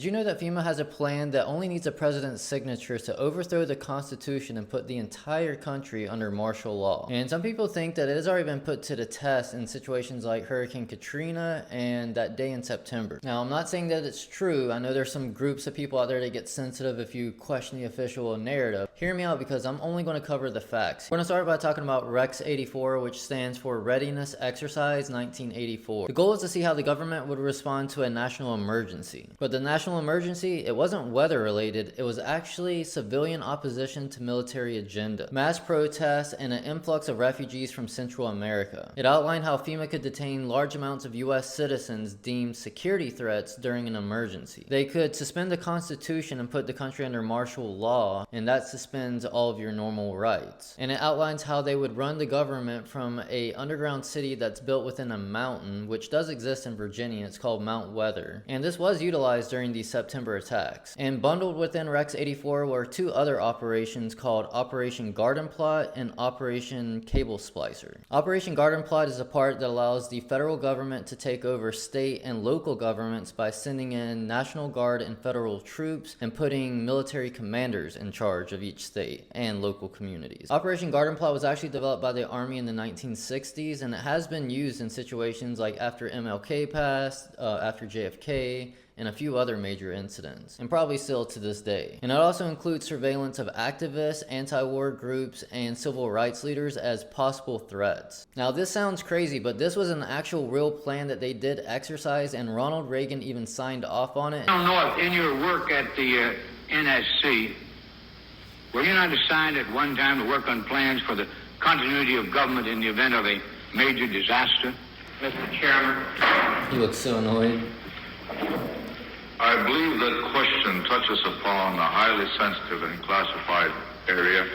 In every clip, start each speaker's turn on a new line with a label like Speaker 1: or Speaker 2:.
Speaker 1: Did you know that FEMA has a plan that only needs a president's signature to overthrow the Constitution and put the entire country under martial law? And some people think that it has already been put to the test in situations like Hurricane Katrina and that day in September. Now, I'm not saying that it's true. I know there's some groups of people out there that get sensitive if you question the official narrative. Hear me out because I'm only going to cover the facts. We're going to start by talking about Rex 84, which stands for Readiness Exercise 1984. The goal is to see how the government would respond to a national emergency. But the national emergency, it wasn't weather related, it was actually civilian opposition to military agenda, mass protests, and an influx of refugees from Central America. It outlined how FEMA could detain large amounts of US citizens deemed security threats during an emergency. They could suspend the Constitution and put the country under martial law, and that suspends all of your normal rights. And it outlines how they would run the government from a underground city that's built within a mountain, which does exist in Virginia. It's called Mount Weather, and this was utilized during the September attacks. And bundled within Rex 84 were two other operations called Operation Garden Plot and Operation Cable Splicer. Operation Garden Plot is a part that allows the federal government to take over state and local governments by sending in National Guard and federal troops and putting military commanders in charge of each state and local communities. Operation Garden Plot was actually developed by the Army in the 1960s, and it has been used in situations like after MLK passed, after JFK, and a few other major incidents, and probably still to this day. And it also includes surveillance of activists, anti-war groups, and civil rights leaders as possible threats. Now this sounds crazy, but this was an actual real plan that they did exercise, and Ronald Reagan even signed off on it.
Speaker 2: I don't know if in your work at the NSC, were you not assigned at one time to work on plans for the continuity of government in the event of a major disaster? Mr. Chairman.
Speaker 1: He looks so annoyed.
Speaker 3: I believe that question touches upon a highly sensitive and classified area,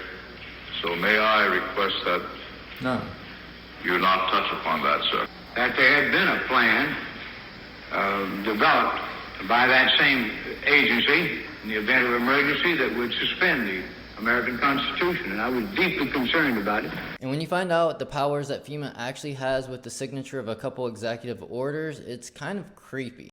Speaker 3: so may I request that you not touch upon that, sir.
Speaker 2: That there had been a plan developed by that same agency in the event of emergency that would suspend the American Constitution, and I was deeply concerned about it.
Speaker 1: And when you find out the powers that FEMA actually has with the signature of a couple executive orders, it's kind of creepy.